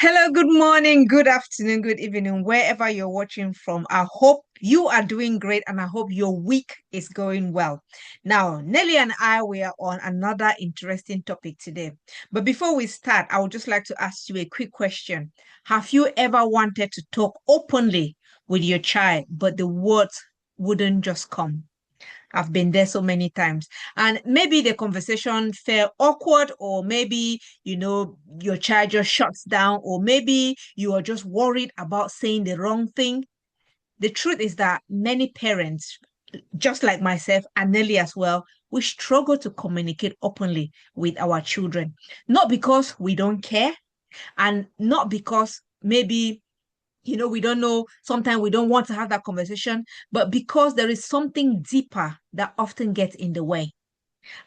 Hello, good morning, good afternoon, good evening, wherever you're watching from. I hope you are doing great and I hope your week is going well. Now, Nelly and I we are on another interesting topic today. But before we start, I would just like to ask you a quick question. Have you ever wanted to talk openly with your child, but the words wouldn't just come? I've been there so many times. And maybe the conversation felt awkward, or maybe, your child just shuts down, or maybe you are just worried about saying the wrong thing. The truth is that many parents, just like myself and Nelly as well, we struggle to communicate openly with our children. Not because we don't care, and not because maybe we don't know, sometimes we don't want to have that conversation, but because there is something deeper that often gets in the way.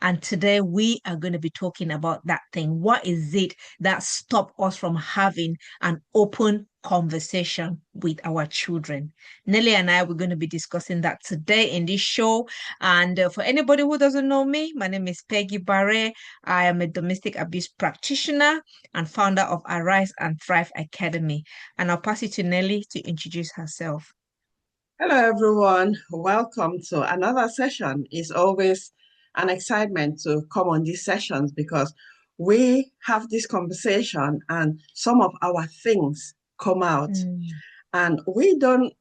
And today we are going to be talking about that thing. What is it that stops us from having an open conversation with our children? Nelly and I, we're going to be discussing that today in this show. And for anybody who doesn't know me, my name is Peggy Barre. I am a domestic abuse practitioner and founder of Arise and Thrive Academy. And I'll pass it to Nelly to introduce herself. Hello, everyone. Welcome to another session. It's always an excitement to come on these sessions because we have this conversation and some of our things come out, Mm. and we don't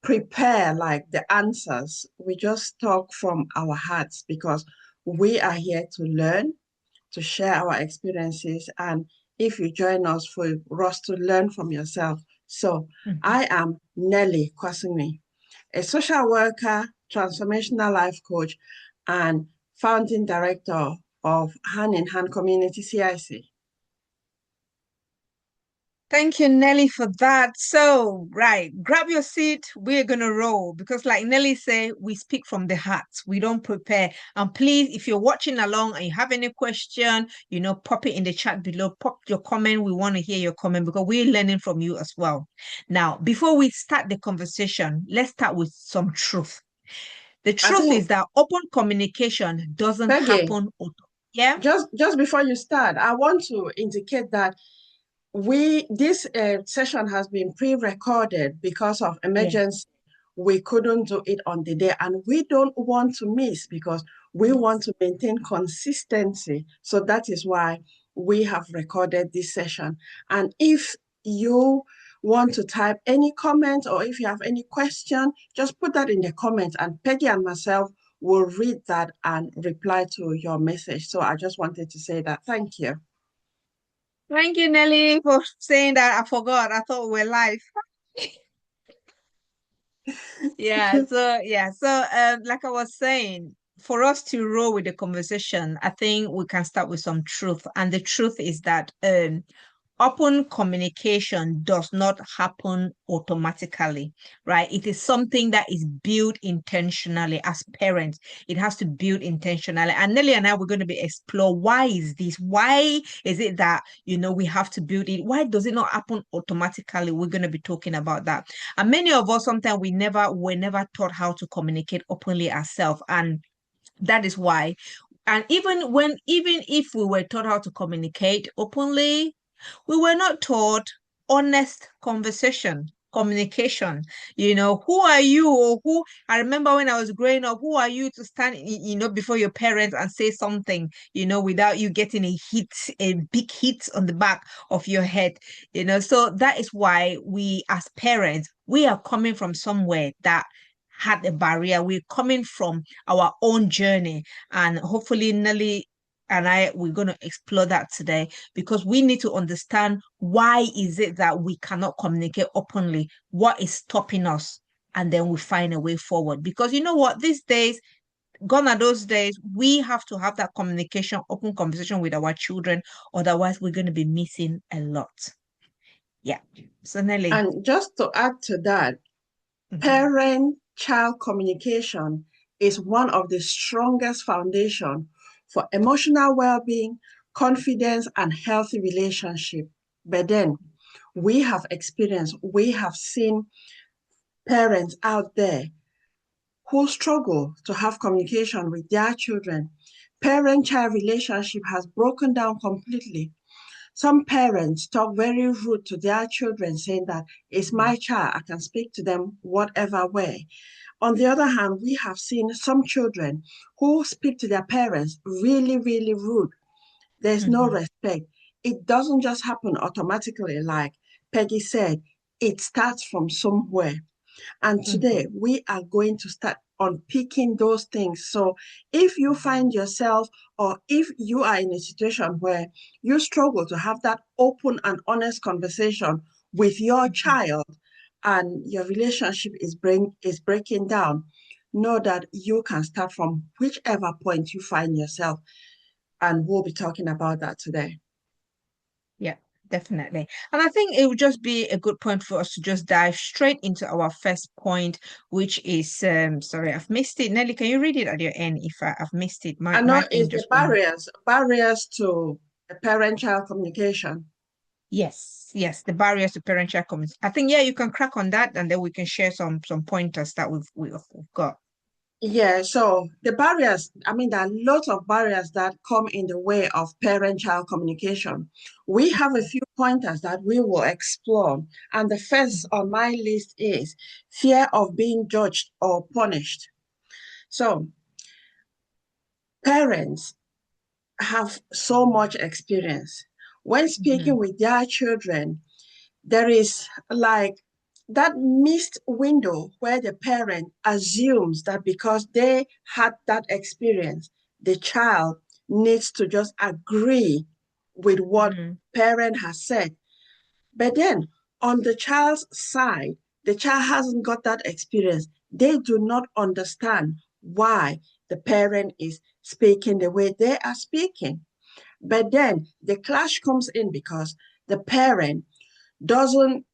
prepare like the answers. We just talk from our hearts because we are here to learn, to share our experiences, and if you join us for us to learn from yourself. So Mhm. I am Nelly Kwasini, a social worker, transformational life coach, and founding director of Hand in Hand Community CIC. Thank you, Nelly, for that. So, right, grab your seat. We're gonna roll because, like Nelly said, we speak from the heart. We don't prepare. And please, if you're watching along and you have any question, pop it in the chat below. Pop your comment. We want to hear your comment because we're learning from you as well. Now, before we start the conversation, let's start with some truth. The I truth is think, that open communication doesn't Peggy, happen. Yeah. just before you start, I want to indicate that this session has been pre-recorded because of Yeah. emergency. We couldn't do it on the day, and we don't want to miss because we want Yes. to maintain consistency. So that is why we have recorded this session. And if you want to type any comment or if you have any question, just put that in the comments, and Peggy and myself will read that and reply to your message. So I just wanted to say that. Thank you. Thank you, Nelly, for saying that. I forgot. I thought we were live. Yeah. So like I was saying, for us to roll with the conversation, I think we can start with some truth. And the truth is that open communication does not happen automatically, right? It is something that is built intentionally as parents. It has to build intentionally. And Nelly and I, we're going to be explore why is this? Why is it that, we have to build it? Why does it not happen automatically? We're going to be talking about that. And many of us, sometimes we're never taught how to communicate openly ourselves. And that is why. And even if we were taught how to communicate openly, we were not taught honest communication. Who are you, or who I remember when I was growing up, who are you to stand, before your parents and say something, without you getting a big hit on the back of your head, so that is why we as parents, we are coming from somewhere that had a barrier. We're coming from our own journey, and hopefully Nelly and I, we're going to explore that today because we need to understand why is it that we cannot communicate openly, what is stopping us, and then we find a way forward. Because you know what, these days, gone are those days, we have to have that communication, open conversation with our children, otherwise we're going to be missing a lot. Yeah. So Nelly. And just to add to that, Mhm. parent-child communication is one of the strongest foundation for emotional well-being, confidence, and healthy relationship. But then we have seen parents out there who struggle to have communication with their children. Parent-child relationship has broken down completely. Some parents talk very rude to their children, saying that it's my child, I can speak to them whatever way. On the other hand, we have seen some children who speak to their parents really, really rude. There's no Mm-hmm. respect. It doesn't just happen automatically, like Peggy said, it starts from somewhere. And Mm-hmm. today we are going to start unpicking those things. So if you find yourself, or if you are in a situation where you struggle to have that open and honest conversation with your Mm-hmm. child and your relationship is breaking down, know that you can start from whichever point you find yourself. And we'll be talking about that today. Yeah, definitely. And I think it would just be a good point for us to just dive straight into our first point, which is sorry, I've missed it. Nelly, can you read it at your end if I've missed it? My I know thing it's the just went. barriers to parent-child communication. Yes, the barriers to parent-child communication. I think yeah, you can crack on that, and then we can share some pointers that we've got. Yeah, so the barriers, I mean, there are lots of barriers that come in the way of parent-child communication. We have a few pointers that we will explore. And the first on my list is fear of being judged or punished. So parents have so much experience. When Mm-hmm. speaking with their children, there is like that missed window where the parent assumes that because they had that experience, the child needs to just agree with what Mm-hmm. parent has said. But then on the child's side, the child hasn't got that experience. They do not understand why the parent is speaking the way they are speaking. But then the clash comes in because the parent doesn't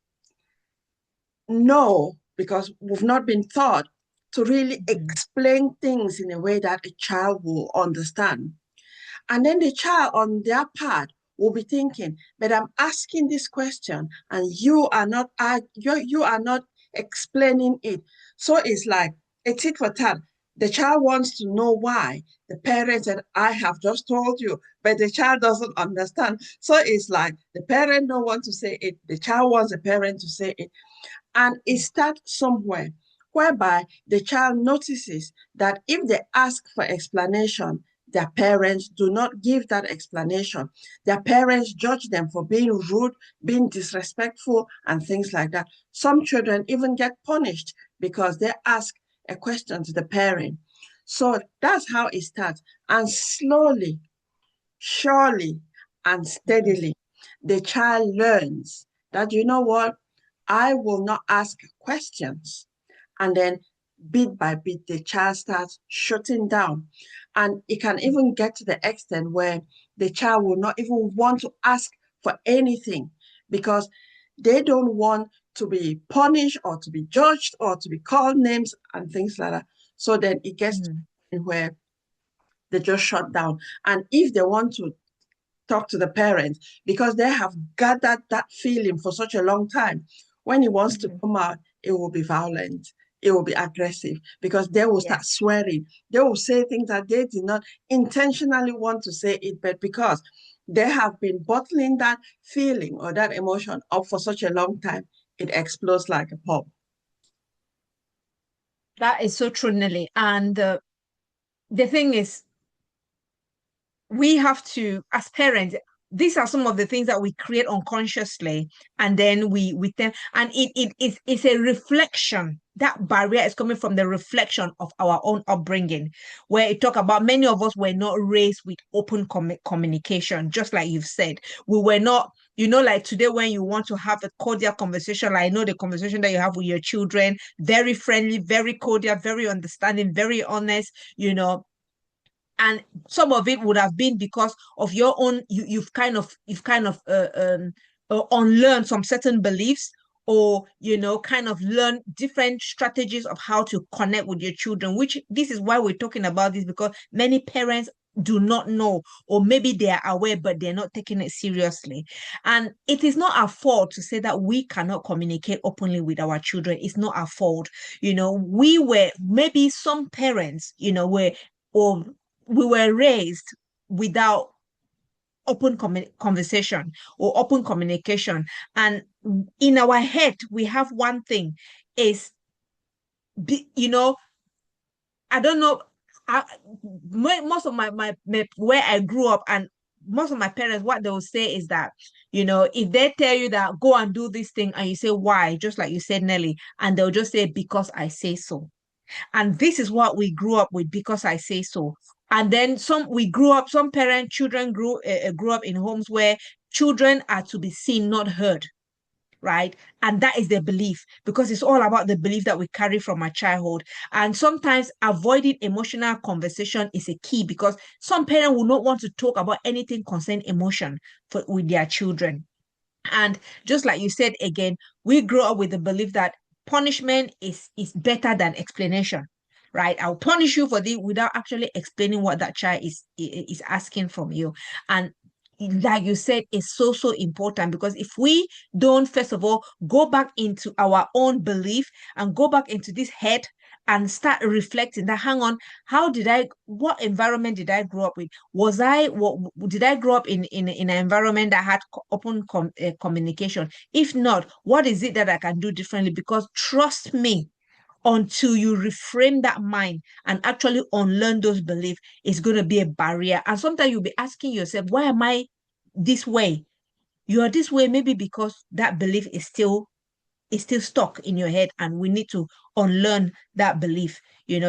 know, because we've not been taught to really Mm-hmm. explain things in a way that a child will understand. And then the child on their part will be thinking, but I'm asking this question and you are not explaining it. So it's like a tit for tat. The child wants to know why. The parent said, I have just told you, but the child doesn't understand. So it's like the parent don't want to say it. The child wants the parent to say it. And it starts somewhere whereby the child notices that if they ask for explanation, their parents do not give that explanation. Their parents judge them for being rude, being disrespectful, and things like that. Some children even get punished because they ask a question to the parent. So that's how it starts. And slowly, surely, and Mm-hmm. steadily, the child learns that, you know what, I will not ask questions. And then bit by bit, the child starts shutting down. And it can even get to the extent where the child will not even want to ask for anything because they don't want to be punished or to be judged or to be called names and things like that. So then it gets to Mm-hmm. where they just shut down. And if they want to talk to the parents because they have gathered that feeling for such a long time. When it wants to Mm-hmm. come out, it will be violent. It will be aggressive because they will Yeah. start swearing. They will say things that they did not intentionally want to say it, but because they have been bottling that feeling or that emotion up for such a long time, it explodes like a pop. That is so true, Nelly. And the thing is, we have to, as parents, these are some of the things that we create unconsciously, and then we then and it's a reflection. That barrier is coming from the reflection of our own upbringing, where it talk about many of us were not raised with open communication, just like you've said. We were not, like today when you want to have a cordial conversation, like I know the conversation that you have with your children, very friendly, very cordial, very understanding, very honest, and some of it would have been because of your own you've kind of unlearned some certain beliefs, or kind of learn different strategies of how to connect with your children, which this is why we're talking about this, because many parents do not know, or maybe they are aware but they're not taking it seriously. And it is not our fault to say that we cannot communicate openly with our children. It's not our fault. We were, maybe some parents, were or we were raised without open conversation or open communication. And in our head, we have one thing is, you know, I don't know. I, most of my where I grew up and most of my parents, what they will say is that, if they tell you that go and do this thing and you say why, just like you said, Nelly, and they'll just say because I say so. And this is what we grew up with, because I say so. And then some parent children grew up in homes where children are to be seen, not heard, right? And that is the belief, because it's all about the belief that we carry from our childhood. And sometimes avoiding emotional conversation is a key, because some parents will not want to talk about anything concerning emotion with their children. And just like you said again, we grow up with the belief that punishment is better than explanation, right? I'll punish you for this without actually explaining what that child is asking from you. And like you said, it's so, so important, because if we don't, first of all, go back into our own belief and go back into this head and start reflecting that, hang on, what environment did I grow up with? Did I grow up in an environment that had open communication? If not, what is it that I can do differently? Because trust me, until you reframe that mind and actually unlearn those beliefs, it's going to be a barrier. And sometimes you'll be asking yourself, why am I this way? You are this way maybe because that belief is still stuck in your head, and we need to unlearn that belief,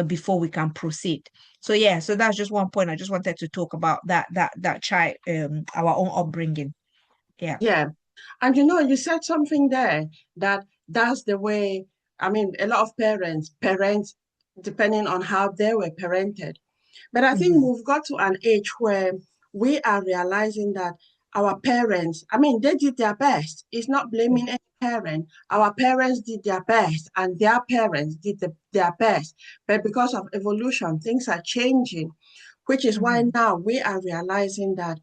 before we can proceed. So yeah, so that's just one point I just wanted to talk about, that child, our own upbringing. Yeah. Yeah. And you said something there that's the way, I mean, a lot of parents, depending on how they were parented. But I think Mm-hmm. we've got to an age where we are realizing that our parents, I mean, they did their best. It's not Yeah. blaming any parent. Our parents did their best and their parents did their best. But because of evolution, things are changing, which is why Mm-hmm. now we are realizing that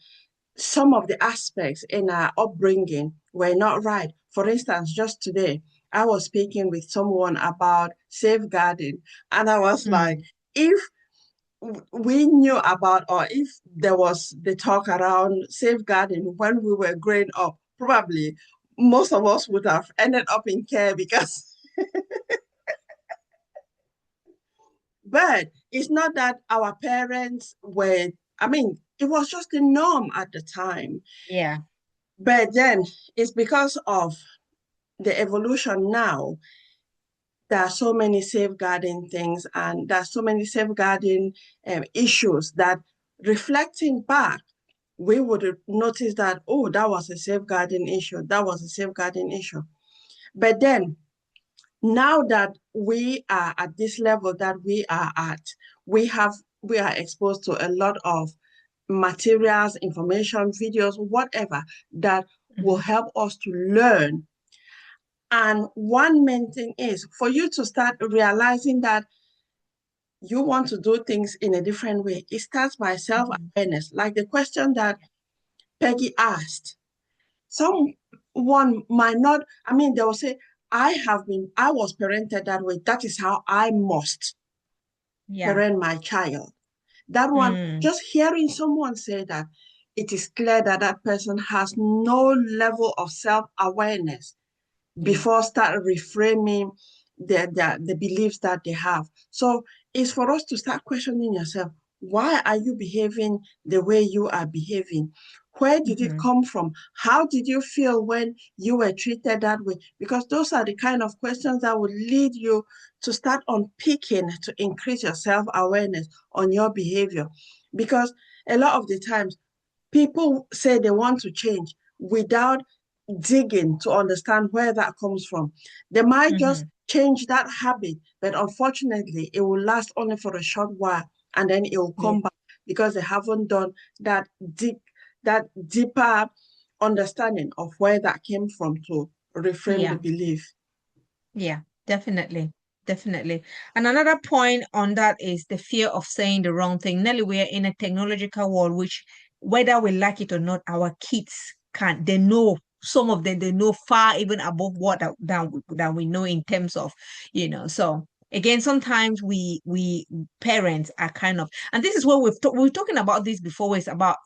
some of the aspects in our upbringing were not right. For instance, just today, I was speaking with someone about safeguarding, and I was like, Mm. if we knew about, or if there was the talk around safeguarding when we were growing up, probably most of us would have ended up in care because, but it's not that our parents were, I mean, it was just the norm at the time. Yeah. But then it's because of the evolution now. There are so many safeguarding things and there are so many safeguarding issues that reflecting back, we would notice that, oh, that was a safeguarding issue. That was a safeguarding issue. But then now that we are at this level that we are at, we have we are exposed to a lot of materials, information, videos, whatever that will Mm-hmm. help us to learn. And one main thing is for you to start realizing that you want to do things in a different way. It starts by Mm-hmm. self-awareness, like the question that Peggy asked. Someone might not, I mean, they will say, I was parented that way. That is how I must Yeah. parent my child. That one, Mm. just hearing someone say that, it is clear that that person has no level of self-awareness Yeah. before start reframing the beliefs that they have. So it's for us to start questioning yourself. Why are you behaving the way you are behaving? Where did it Mm-hmm. come from? How did you feel when you were treated that way? Because those are the kind of questions that will lead you to start unpicking to increase your self-awareness on your behavior. Because a lot of the times people say they want to change without digging to understand where that comes from. They might Mm-hmm. just change that habit, but unfortunately, it will last only for a short while and then it will Yeah. come back because they haven't done that deep, that deeper understanding of where that came from to reframe the Yeah. belief. Yeah, definitely. Definitely. And another point on that is the fear of saying the wrong thing. Nelly, we are in a technological world, which whether we like it or not, our kids they know, some of them, they know far even above what than we know in terms of, so again, sometimes we parents are kind of, and this is what we're talking about this before, is about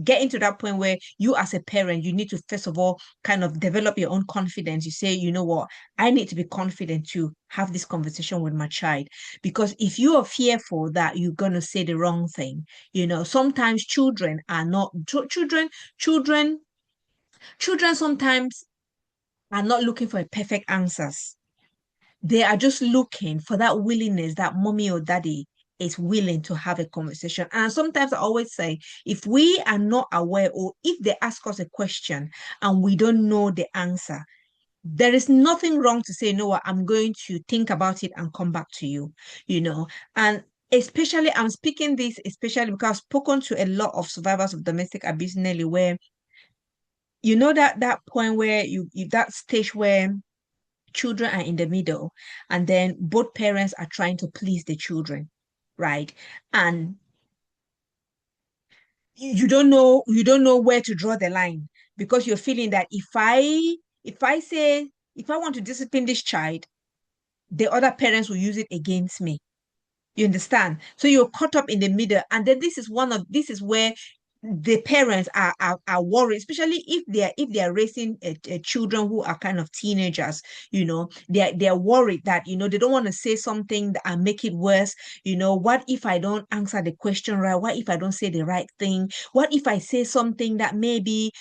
getting to that point where you as a parent, you need to first of all kind of develop your own confidence. You say, you know what, I need to be confident to have this conversation with my child. Because if you are fearful that you're going to say the wrong thing, sometimes children are not children children sometimes are not looking for perfect answers. They are just looking for that willingness that mommy or daddy is willing to have a conversation. And sometimes I always say, if we are not aware, or if they ask us a question and we don't know the answer, there is nothing wrong to say, no, I'm going to think about it and come back to you, and especially I'm speaking this especially because I've spoken to a lot of survivors of domestic abuse, Nelly, where that point where you that stage where children are in the middle, and then both parents are trying to please the children, right? And you don't know where to draw the line, because you're feeling that if I want to discipline this child, the other parents will use it against me. You understand? So you're caught up in the middle. And then this is where the parents are worried, especially if they're raising children who are kind of teenagers. They're worried that they don't want to say something and make it worse. What if I don't answer the question right? What if I don't say the right thing? What if I say something that maybe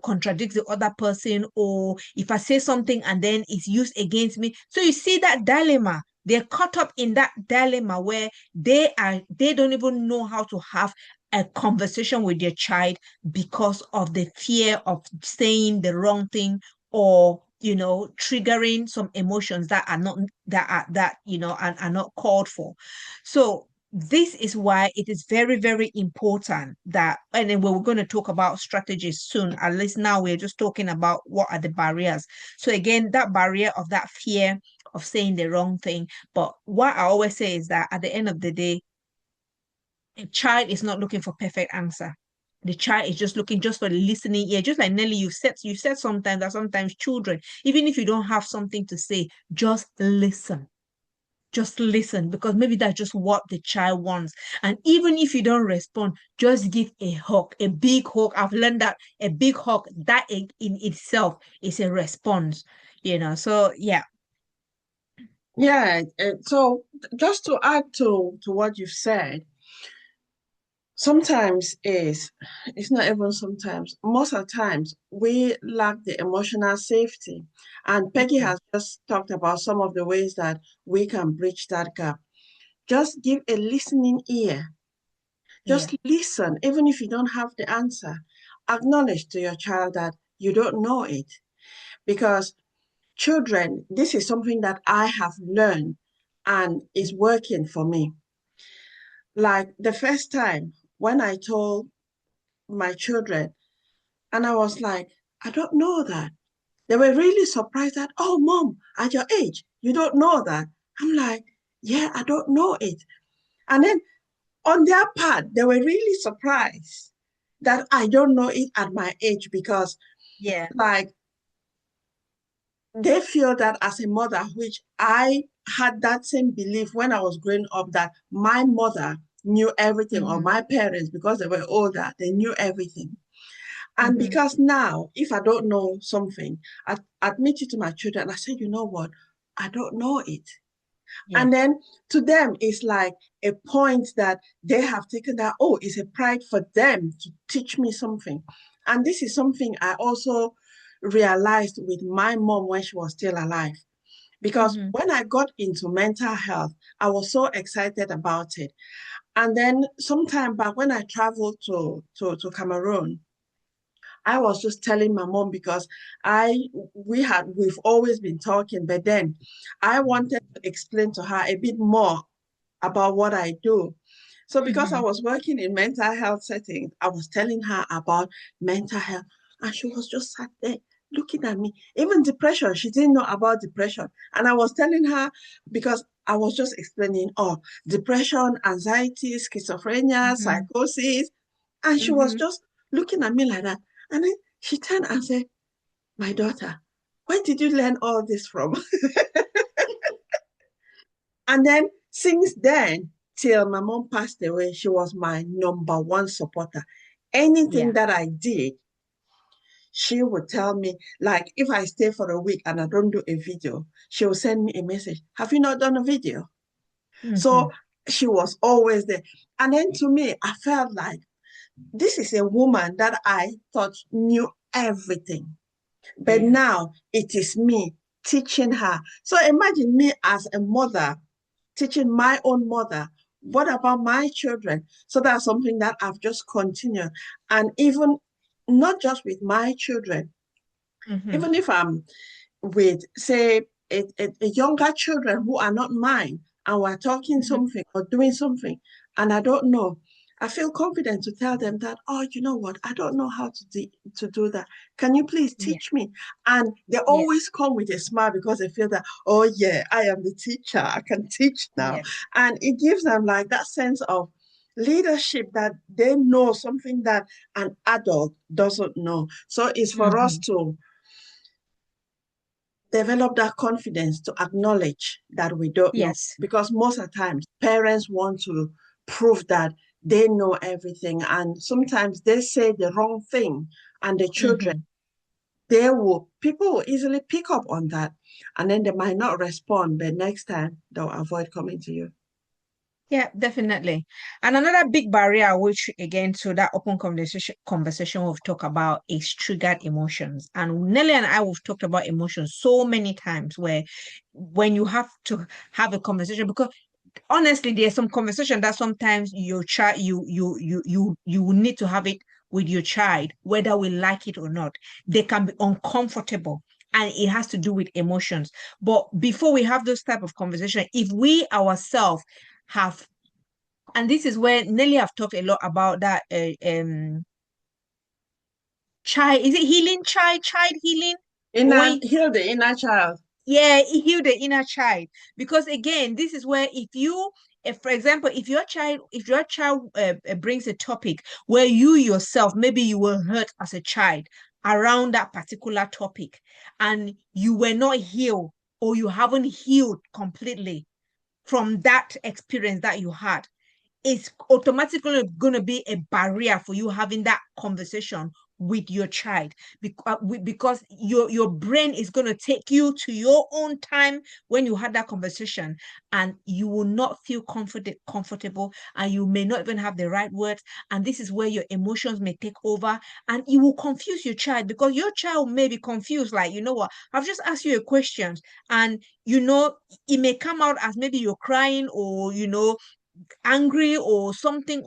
contradicts the other person, or if I say something and then it's used against me? So you see that dilemma. They're caught up in that dilemma where they don't even know how to have a conversation with their child because of the fear of saying the wrong thing, or triggering some emotions that are not are not called for. So this is why it is very, very important that, and then we're going to talk about strategies soon. At least now we're just talking about what are the barriers. So again, that barrier of that fear of saying the wrong thing. But what I always say is that at the end of the day, a child is not looking for perfect answer. The child is just looking just for the listening ear. Just like Nelly, you said sometimes that sometimes children, even if you don't have something to say, just listen. Just listen, because maybe that's just what the child wants. And even if you don't respond, just give a hug, a big hug. I've learned that a big hug, that in itself is a response. So yeah. Yeah, so just to add to what you've said, sometimes it's not even sometimes, most of the times we lack the emotional safety. And Peggy Mhm. has just talked about some of the ways that we can bridge that gap. Just give a listening ear. Yeah. Just listen, even if you don't have the answer. Acknowledge to your child that you don't know it. Because children, this is something that I have learned and is working for me. Like the first time when I told my children, and I was like, I don't know that. They were really surprised that, oh, mom, at your age, you don't know that. I'm like, yeah, I don't know it. And then on their part, they were really surprised that I don't know it at my age because, Yeah. like, they feel that as a mother, which I had that same belief when I was growing up, that my mother knew everything, or Mm-hmm. my parents, because they were older, they knew everything. And Mm-hmm. because now, if I don't know something, I admit it to my children. I say, you know what? I don't know it. Yeah. And then to them, it's like a point that they have taken that, oh, it's a pride for them to teach me something. And this is something I also realized with my mom when she was still alive. Because Mm-hmm. when I got into mental health, I was so excited about it. And then sometime back when I traveled to Cameroon, I was just telling my mom because we've always been talking, but then I wanted to explain to her a bit more about what I do. So because I Mm-hmm. was working in mental health settings, I was telling her about mental health, and she was just sat there looking at me. Even depression, she didn't know about depression. And I was telling her because I was just explaining, oh, depression, anxiety, schizophrenia, Mm-hmm. psychosis. And she was Mm-hmm. just looking at me like that. And then she turned and said, my daughter, where did you learn all this from? And then since then, till my mom passed away, she was my number one supporter. Anything Yeah. that I did, she would tell me, like if I stay for a week and I don't do a video, she will send me a message. Have you not done a video? So Mm-hmm. she was always there. And then to me, I felt like this is a woman that I thought knew everything. But Yeah. now it is me teaching her. So imagine me as a mother teaching my own mother. What about my children? So that's something that I've just continued. And even not just with my children, Mm-hmm. even if I'm with, say, a younger children who are not mine, and we're talking Mm-hmm. something or doing something, and I don't know, I feel confident to tell them that, oh, you know what, I don't know how to do that. Can you please Yeah. teach me? And they Yeah. always come with a smile because they feel that, oh, yeah, I am the teacher. I can teach now. Yes. And it gives them like that sense of leadership that they know something that an adult doesn't know. So it's for us Mm-hmm. to develop that confidence to acknowledge that we don't know. Yes. Because most of the times, parents want to prove that they know everything. And sometimes they say the wrong thing, and the children, Mm-hmm. people will easily pick up on that. And then they might not respond, but next time they'll avoid coming to you. Yeah, definitely. And another big barrier, which again, to that open conversation we've talked about is triggered emotions. And Nelly and I we've talked about emotions so many times where when you have to have a conversation, because honestly, there's some conversation that sometimes your child you will need to have it with your child, whether we like it or not. They can be uncomfortable. And it has to do with emotions. But before we have those type of conversation, if we ourselves have, and this is where Nelly have talked a lot about that child, is it healing child healing? Inner, When heal the inner child. yeah, heal the inner child. Because again, this is where if for example, if your child brings a topic where you yourself, maybe you were hurt as a child around that particular topic, and you were not healed, or you haven't healed completely from that experience that you had, it's automatically going to be a barrier for you having that conversation with your child, because your brain is going to take you to your own time when you had that conversation, and you will not feel comfortable, and you may not even have the right words, and this is where your emotions may take over, and you will confuse your child, because your child may be confused, like, you know what, I've just asked you a question, and it may come out as maybe you're crying, or angry or something,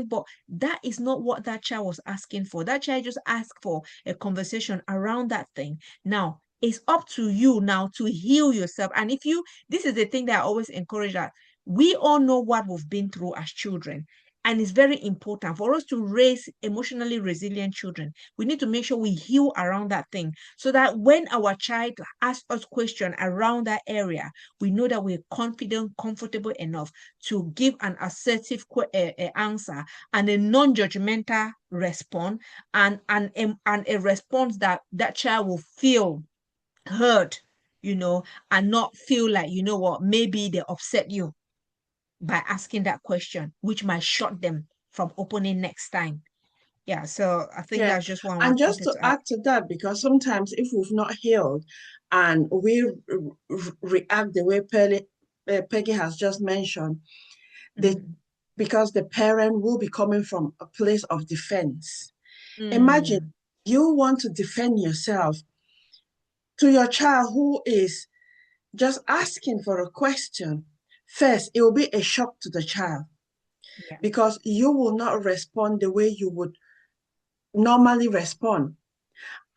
but that is not what that child was asking for. That child just asked for a conversation around that thing. Now it's up to you now to heal yourself. And if you this is the thing that I always encourage, that we all know what we've been through as children, and it's very important for us to raise emotionally resilient children. We need to make sure we heal around that thing, so that when our child asks us question around that area, we know that we're confident, comfortable enough to give an assertive answer, and a non-judgmental response, and a response that that child will feel heard, and not feel like, you know what, maybe they upset you by asking that question, which might shut them from opening next time. Yeah, so I think Yeah. that's just one I And just wanted to to add. add to that, because sometimes if we've not healed and we react the way Peggy has just mentioned, the Mm, because the parent will be coming from a place of defense. Imagine mm, you want to defend yourself to your child who is just asking for a question. First, it will be a shock to the child yeah, because you will not respond the way you would normally respond.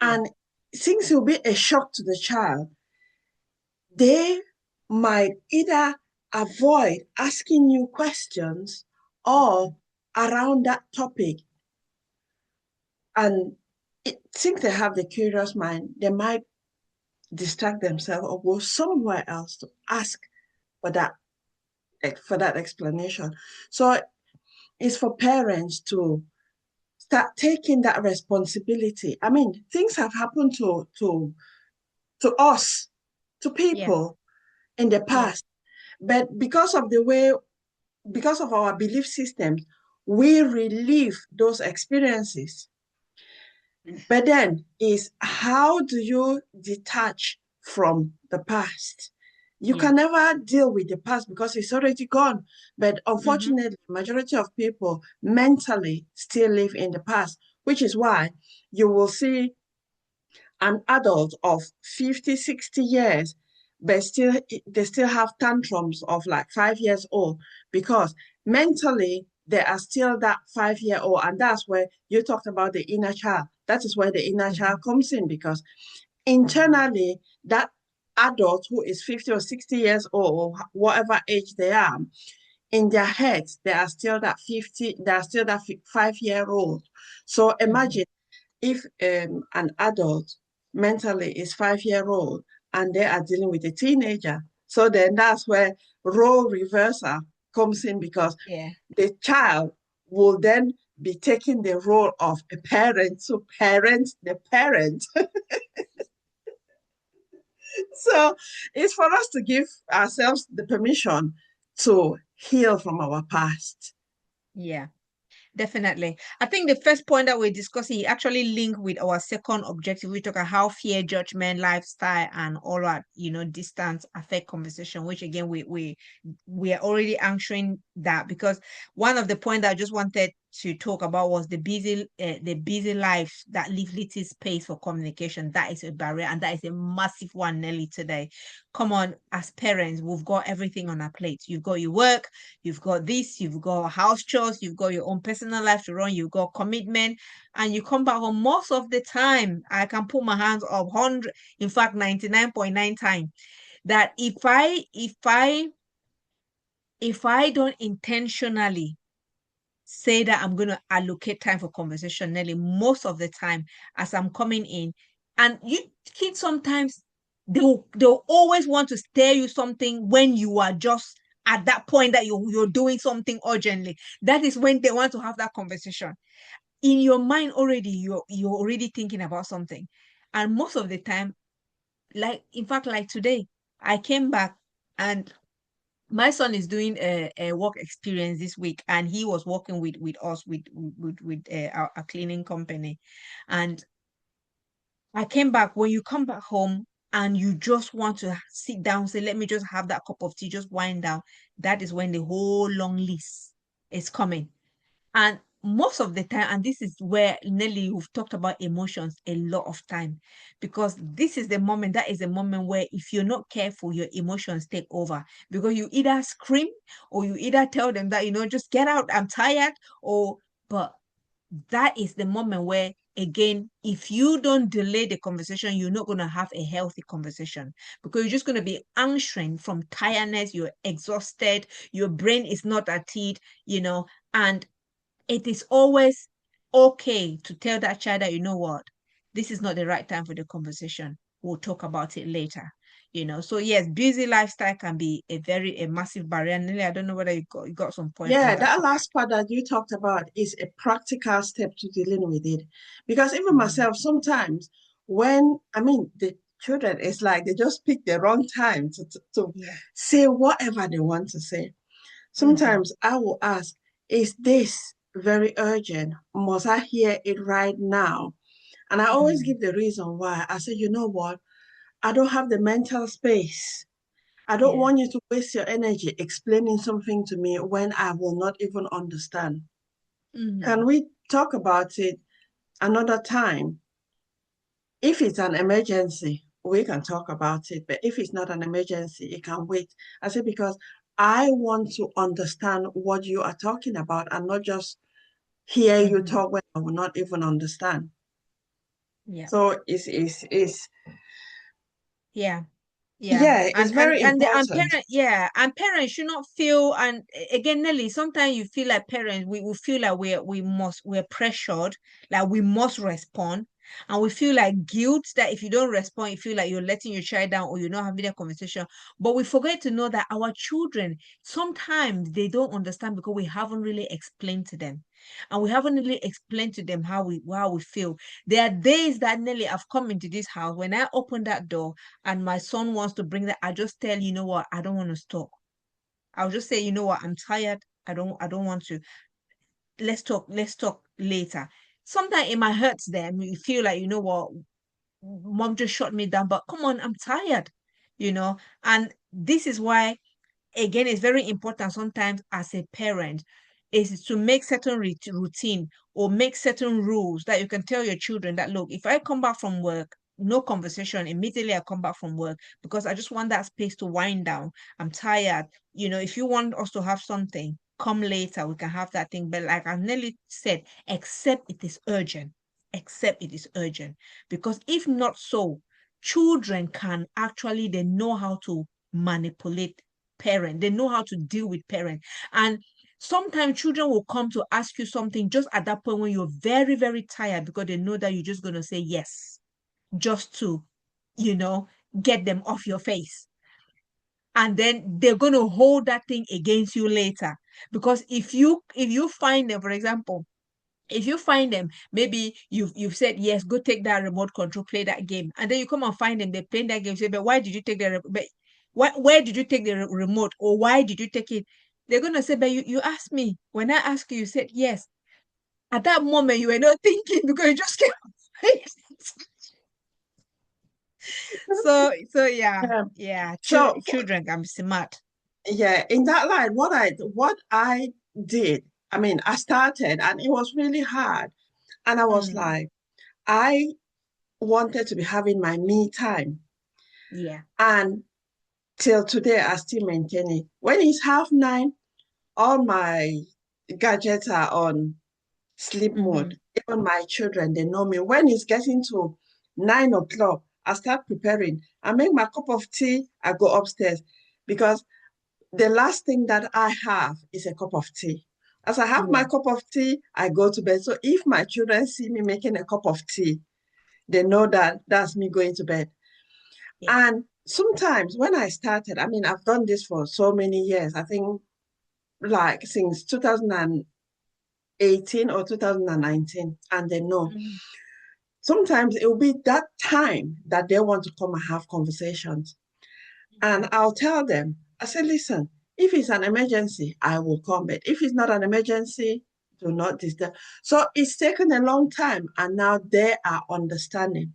yeah, And since it will be a shock to the child, they might either avoid asking you questions or around that topic. And since they have the curious mind, they might distract themselves or go somewhere else to ask for that explanation. So it's for parents to start taking that responsibility. I mean, things have happened to us, to yeah, people in the yeah, past, but because of our belief systems, we relive those experiences. But then is how do you detach from the past? You Yeah. can never deal with the past because it's already gone. But Mm-hmm. unfortunately, majority of people mentally still live in the past, which is why you will see an adult of 50, 60 years, but still they still have tantrums of like 5 years old because mentally they are still that 5 year old. And that's where you talked about the inner child. That is where the inner Mm-hmm. child comes in because internally that adult who is 50 or 60 years old, or whatever age they are, in their heads, they are still that 50, they are still that 5 year old. So Mm-hmm. imagine if an adult mentally is 5 year old and they are dealing with a teenager. So then that's where role reversal comes in because Yeah. the child will then be taking the role of a parent to parent the parent. So it's for us to give ourselves the permission to heal from our past. Yeah. Definitely. I think the first point that we're discussing actually link with our second objective. We talk about how fear, judgment, lifestyle, and all that, distance affect conversation, which again we are already answering that because one of the point that I just wanted to talk about was the busy life that leave little space for communication. That is a barrier, and that is a massive one, Nelly, today. Come on, as parents, we've got everything on our plate. You've got your work, you've got this, you've got house chores, you've got your own personal life to run, you've got commitment, and you come back home most of the time. I can put my hands up 100, in fact, 99.9 times that if I don't intentionally say that I'm going to allocate time for conversation, Nelly, most of the time as I'm coming in, and you kids sometimes they'll always want to tell you something when you are just at that point that you're doing something urgently. That is when they want to have that conversation. In your mind already, you're already thinking about something. And most of the time, like in fact, like today, I came back and my son is doing a work experience this week and he was working with us with our cleaning company. And I came back. When you come back home and you just want to sit down, say let me just have that cup of tea, just wind down, that is when the whole long list is coming. And most of the time, and this is where Nelly, you've talked about emotions a lot of time, because this is the moment, that is the moment where if you're not careful, your emotions take over. Because you either scream or you either tell them that, just get out, I'm tired, but that is the moment where, again, if you don't delay the conversation, you're not going to have a healthy conversation because you're just going to be answering from tiredness, you're exhausted, your brain is not at it, and it is always okay to tell that child that, what, this is not the right time for the conversation. We'll talk about it later. So yes, busy lifestyle can be a massive barrier. Nelly, I don't know whether you got some point on Yeah, that that topic. last part that you talked about is a practical step to dealing with it. Because even Mhm. myself, sometimes when, I mean, the children, it's like they just pick the wrong time to Yeah. say whatever they want to say. Mhm. Sometimes I will ask, is this very urgent? Must I hear it right now? And I always Mhm. give the reason why. I say, you know what? I don't have the mental space. I don't Yeah. want you to waste your energy explaining something to me when I will not even understand. Can Mhm. we talk about it another time? If it's an emergency, we can talk about it. But if it's not an emergency, it can wait. I say because I want to understand what you are talking about and not just hear you Mhm. talk when I will not even understand. Yeah. So it's Yeah. Yeah, yeah, it's very and important. parent, yeah, and parents should not feel. And again, Nelly, sometimes you feel like parents, we feel like we're pressured, like we must respond, and we feel like guilt that if you don't respond, you feel like you're letting your child down or you're not having a conversation. But we forget to know that our children sometimes they don't understand because we haven't really explained to them, and we haven't really explained to them how we feel. There are days that Nelly, I've come into this house when I open that door and my son wants to bring that, I just tell, what, I don't want to stop. I'll just say, what, I'm tired. I don't want to. let's talk later. Sometimes it might hurt them. You feel like, you know what, mom just shut me down, but come on, I'm tired, you know. And this is why, again, it's very important sometimes as a parent is to make certain routine or make certain rules that you can tell your children that, look, if I come back from work, no conversation, immediately I come back from work because I just want that space to wind down. I'm tired. You know, if you want us to have something, come later, we can have that thing. But like I nearly said, except it is urgent, except it is urgent. Because if not so, children can actually, they know how to manipulate parent. They know how to deal with parent. And sometimes children will come to ask you something just at that point when you're very, very tired because they know that you're just going to say yes, just to, you know, get them off your face. And then they're going to hold that thing against you later. Because if you find them, for example, if you find them, maybe you've said yes, go take that remote control, play that game, and then you come and find them, they're playing that game. Say, but why did you take the but where did you take the remote, or why did you take it? They're gonna say, but you asked me. When I asked you, you said yes. At that moment, you were not thinking because you just came. So yeah, Yeah. yeah. So Children can be smart. yeah, in that line, what I did, I mean, I started and it was really hard. And I was Mm, like, I wanted to be having my me time. yeah. And till today, I still maintain it. When it's 9:30, all my gadgets are on sleep Mm-hmm. mode. Even my children, they know me. When it's getting to 9 o'clock, I start preparing. I make my cup of tea, I go upstairs because the last thing that I have is a cup of tea. As I have my Yeah. cup of tea, I go to bed. So if my children see me making a cup of tea, they know that that's me going to bed. Yeah. And sometimes when I started, I mean, I've done this for so many years. I think like since 2018 or 2019, and they know. Mm-hmm. Sometimes it will be that time that they want to come and have conversations. And I'll tell them, I say, listen, if it's an emergency, I will come. But if it's not an emergency, do not disturb. So it's taken a long time, and now they are understanding.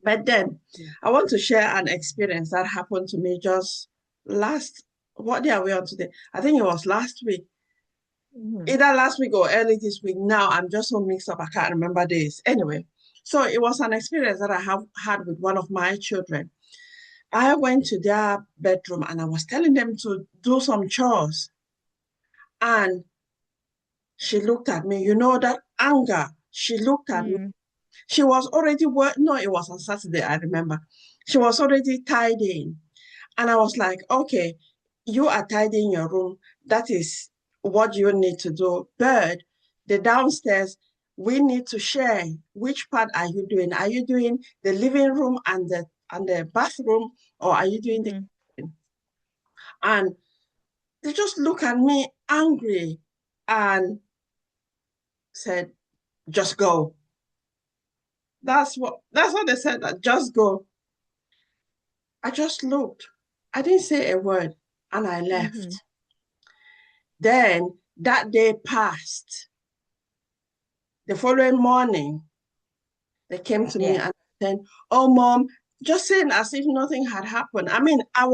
But then Yeah. I want to share an experience that happened to me just last, what day are we on today? I think it was last week, Mm-hmm. either last week or early this week. Now I'm just so mixed up, I can't remember days. Anyway, so it was an experience that I have had with one of my children. I went to their bedroom and I was telling them to do some chores. And she looked at me, that anger. She looked at me. Mm-hmm. She was already no, it was on Saturday, I remember. She was already tidying. And I was like, okay, you are tidying your room. That is what you need to do. But the downstairs, we need to share. Which part are you doing? Are you doing the living room and the bathroom, or are you doing the Mm-hmm. kitchen? And they just look at me angry and said, just go. That's what they said, that just go. I just looked. I didn't say a word and I Mm-hmm. left. Then that day passed. The following morning, they came to me Yeah. and said, oh, mom, just saying as if nothing had happened. I mean, I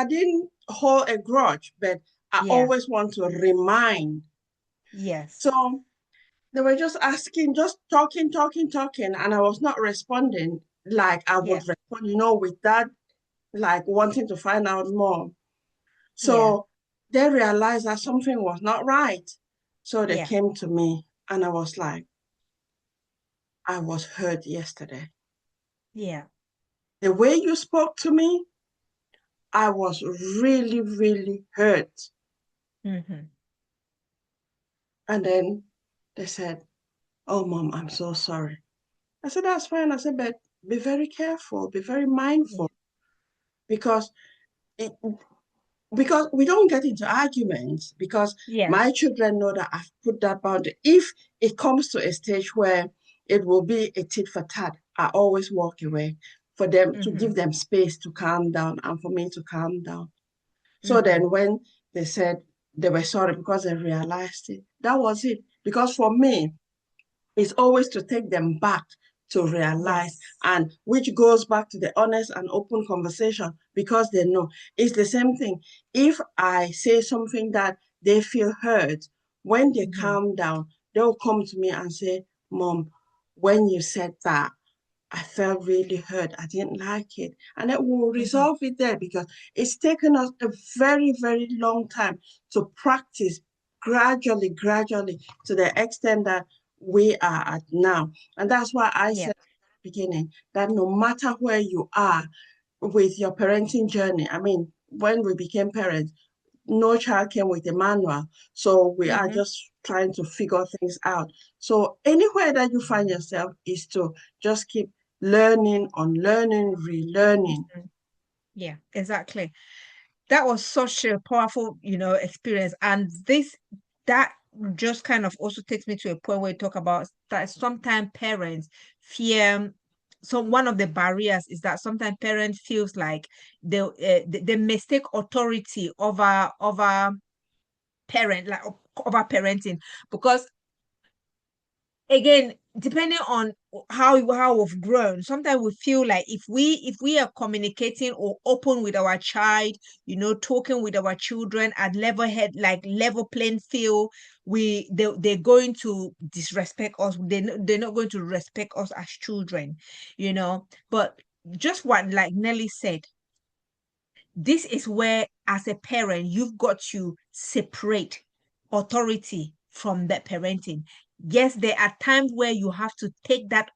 didn't hold a grudge, but I Yeah. always want to remind. Yes. So they were just asking, just talking, talking, talking, and I was not responding like I would Yeah. respond, with that, like wanting to find out more. Yeah. So they realized that something was not right. So they Yeah. came to me, and I was like, I was hurt yesterday. Yeah. The way you spoke to me, I was really, really hurt. Mm-hmm. And then they said, oh, mom, I'm so sorry. I said, that's fine. I said, but be very careful, be very Yeah. mindful, because it, because we don't get into arguments, because Yeah. my children know that I've put that boundary. If it comes to a stage where it will be a tit for tat, I always walk away for them, to Mm-hmm. give them space to calm down and for me to calm down. So Mm-hmm. then when they said, they were sorry because they realized it. That was it. Because for me, it's always to take them back to realize, Yes. and which goes back to the honest and open conversation because they know it's the same thing. If I say something that they feel hurt, when they Mm-hmm. calm down, they'll come to me and say, Mom, when you said that, I felt really hurt. I didn't like it. And it will Mm-hmm. resolve it there because it's taken us a very, very long time to practice gradually, to the extent that we are at now. And that's why I Yeah. said at the beginning that no matter where you are with your parenting journey, I mean, when we became parents, no child came with a manual. So we are Mm-hmm. just trying to figure things out. So anywhere that you find yourself is to just keep learning, unlearning, relearning. Mm-hmm. Yeah, exactly. That was such a powerful, experience. And that just kind of also takes me to a point where we talk about that sometimes parents fear. So one of the barriers is that sometimes parents feels like they mistake authority over parent, like over parenting, because again, depending on how we've grown, sometimes we feel like if we are communicating or open with our child, talking with our children at level head, like level playing field, they're going to disrespect us. They're not going to respect us as children, but just what like Nelly said, this is where, as a parent, you've got to separate authority from that parenting. Yes, there are times where you have to take that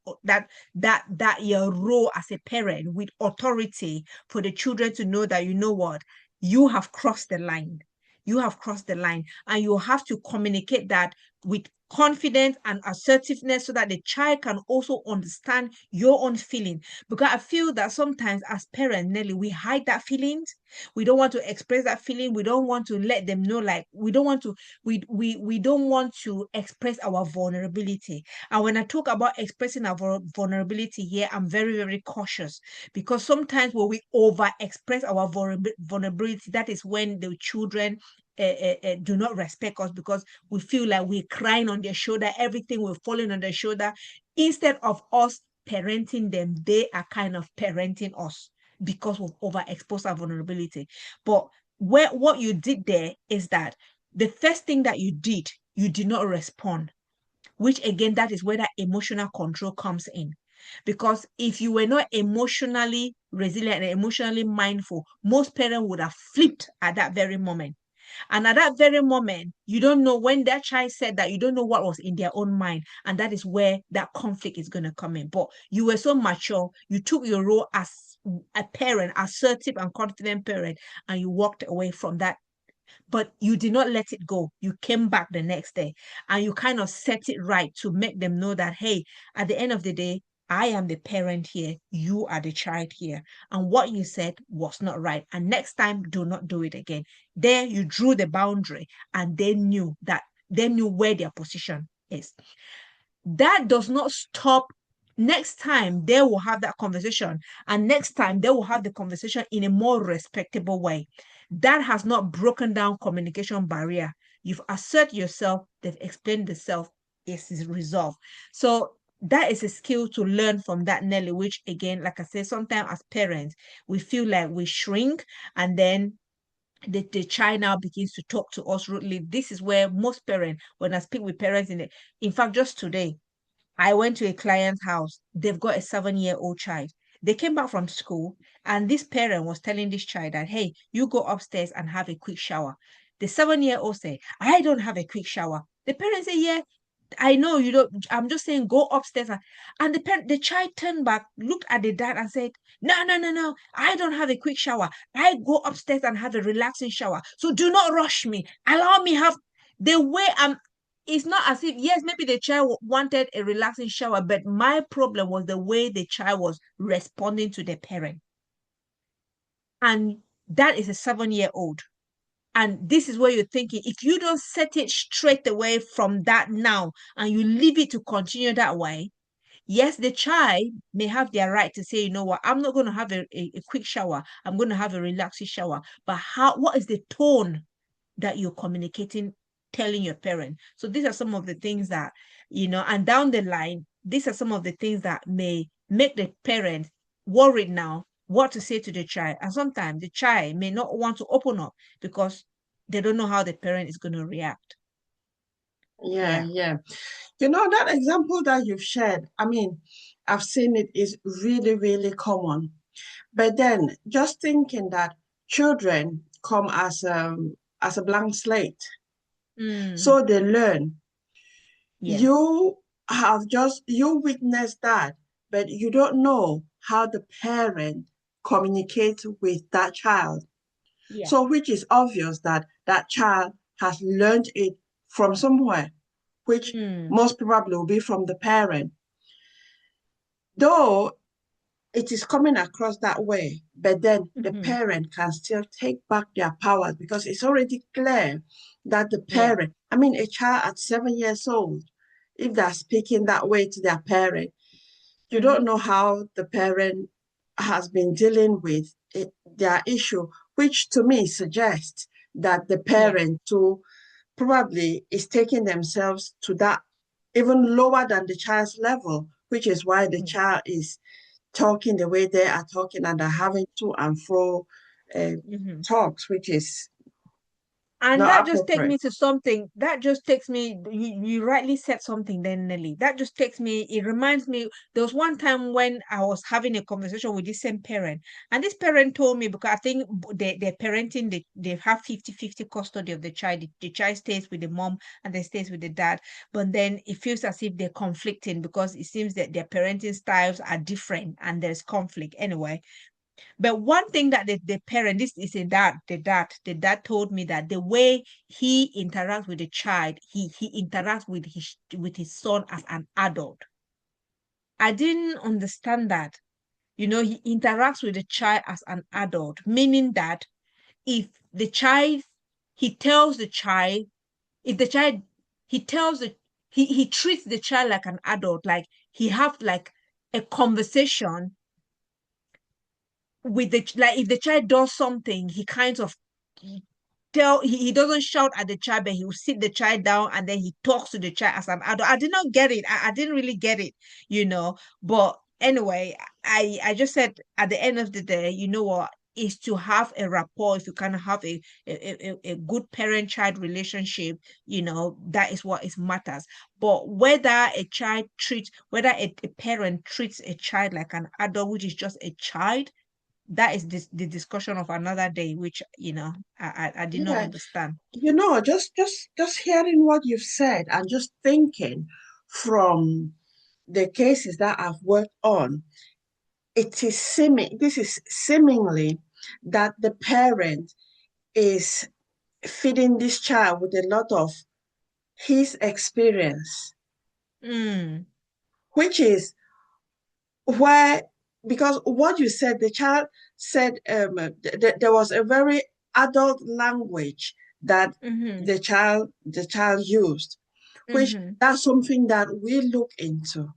your role as a parent with authority for the children to know that, you know what, you have crossed the line. You have crossed the line, and you have to communicate that with confidence and assertiveness so that the child can also understand your own feeling. Because I feel that sometimes as parents, Nelly, we hide that feelings. We don't want to express that feeling. We don't want to let them know, like we don't want to express our vulnerability. And when I talk about expressing our vulnerability here, I'm very, very cautious, because sometimes when we over express our vulnerability, that is when the children do not respect us, because we feel like we're crying on their shoulder, everything we're falling on their shoulder. Instead of us parenting them, they are kind of parenting us because we've overexposed our vulnerability. But what you did there is that the first thing that you did not respond, which again, that is where that emotional control comes in. Because if you were not emotionally resilient and emotionally mindful, most parents would have flipped at that very moment. And at that very moment, you don't know, when that child said that, you don't know what was in their own mind. And that is where that conflict is going to come in. But you were so mature, you took your role as a parent, assertive and confident parent, and you walked away from that. But you did not let it go. You came back the next day and you kind of set it right to make them know that, hey, at the end of the day, I am the parent here. You are the child here. And what you said was not right. And next time, do not do it again. There, you drew the boundary, and they knew where their position is. That does not stop. Next time they will have that conversation, and next time they will have the conversation in a more respectable way. That has not broken down communication barrier. You've assert yourself, they've explained the self, is resolved. So that is a skill to learn from that, Nelly, which again, like I said, sometimes as parents, we feel like we shrink, and then the child now begins to talk to us rudely. This is where most parents, when I speak with parents in fact, just today, I went to a client's house. They've got a 7-year-old child. They came back from school, and this parent was telling this child that, hey, you go upstairs and have a quick shower. The 7-year-old said, I don't have a quick shower. The parent said, yeah, I know you don't. I'm just saying, go upstairs. And the child turned back, looked at the dad, and said, no, no, no, no. I don't have a quick shower. I go upstairs and have a relaxing shower. So do not rush me. Allow me have the way I'm. It's not as if, yes, maybe the child wanted a relaxing shower, but my problem was the way the child was responding to the parent. And that is a 7-year-old. And this is where you're thinking, if you don't set it straight away from that now, and you leave it to continue that way, yes, the child may have their right to say, you know what, I'm not going to have a quick shower. I'm going to have a relaxing shower. But what is the tone that you're communicating, telling your parent. So these are some of the things that, and down the line, these are some of the things that may make the parent worried now what to say to the child. And sometimes the child may not want to open up because they don't know how the parent is going to react. Yeah, Yeah. yeah. That example that you've shared, I mean, I've seen it is really, really common. But then just thinking that children come as a blank slate, Mm, so they learn. yeah. You witnessed that, but you don't know how the parent communicates with that child. Yeah. So which is obvious that that child has learned it from somewhere, which Mm, most probably will be from the parent. Though it is coming across that way, but then the mm-hmm. parent can still take back their powers because it's already clear that the Yeah. parent, I mean, a child at 7 years old, if they're speaking that way to their parent, you Mm-hmm. don't know how the parent has been dealing with their issue, which to me suggests that the Yeah. parent too probably is taking themselves to that even lower than the child's level, which is why the Yeah. child is talking the way they are talking and are having to and fro uh, Mm-hmm. talks, which is And not that just takes appropriate. me to something. That just takes me, you rightly said something then, Nelly. That just takes me, it reminds me, there was one time when I was having a conversation with this same parent, and this parent told me, because I think they're parenting, they have 50-50 custody of the child. The child stays with the mom and they stays with the dad. But then it feels as if they're conflicting because it seems that their parenting styles are different and there's conflict anyway. But one thing that the parent, this is a dad, the dad told me that the way he interacts with the child, he interacts with his son as an adult. I didn't understand that. He interacts with the child as an adult, meaning that if the child, he tells the child, if the child, he tells the, he treats the child like an adult, like he have like a conversation with the, like if the child does something, he kind of he doesn't shout at the child, but he will sit the child down and then he talks to the child as an adult. I did not get it. I didn't really get it, But anyway, I just said at the end of the day, you know what? Is to have a rapport. If you can have a good parent-child relationship, that is what is matters. But whether a parent treats a child like an adult, which is just a child, that is the discussion of another day, which I did not Yeah, understand. just hearing what you've said and just thinking from the cases that I've worked on, this is seemingly that the parent is feeding this child with a lot of his experience, Mm, which is where, because what you said, the child said there was a very adult language that mm-hmm, the child used, which mm-hmm. that's something that we look into.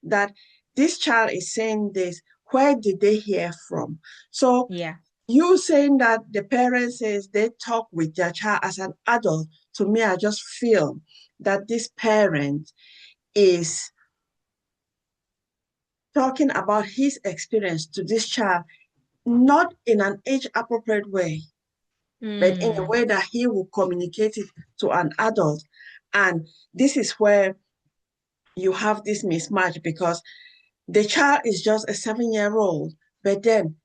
That this child is saying this, where did they hear from? So Yeah. you saying that the parents says they talk with their child as an adult, to me, I just feel that this parent is talking about his experience to this child, not in an age appropriate way, but in a Mm, way that he will communicate it to an adult. And this is where you have this mismatch because the child is just a 7 year old, but then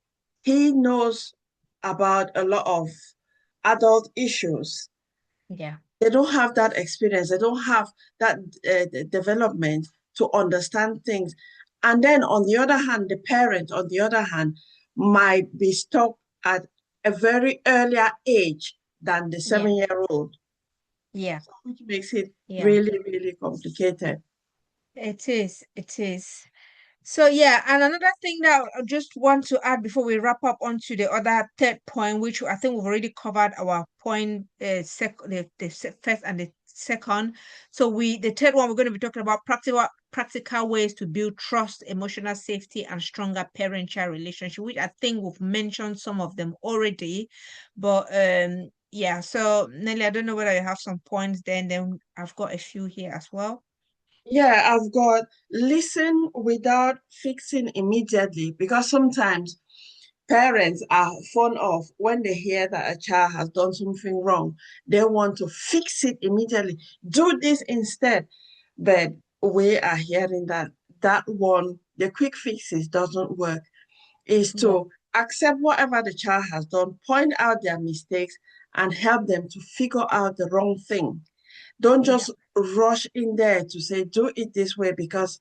he knows about a lot of adult issues. yeah. They don't have that experience, they don't have that development to understand things. And then on the other hand, the parent, on the other hand, might be stuck at a very earlier age than the Yeah. 7 year old, Yeah. which makes it Yeah. really, really complicated. It is. It is. So yeah, and another thing that I just want to add before we wrap up onto the other third point, which I think we've already covered our point, first and the second. So the third one, we're going to be talking about practical ways to build trust, emotional safety, and stronger parent-child relationship, which I think we've mentioned some of them already. But Yeah, so Nelly, I don't know whether you have some points there, and then I've got a few here as well. Yeah, I've got listen without fixing immediately because sometimes parents are fond of when they hear that a child has done something wrong, they want to fix it immediately. Do this instead. But we are hearing that that one, the quick fixes doesn't work. Is Yeah, to accept whatever the child has done, point out their mistakes, and help them to figure out the wrong thing. Don't yeah, just rush in there to say, do it this way, because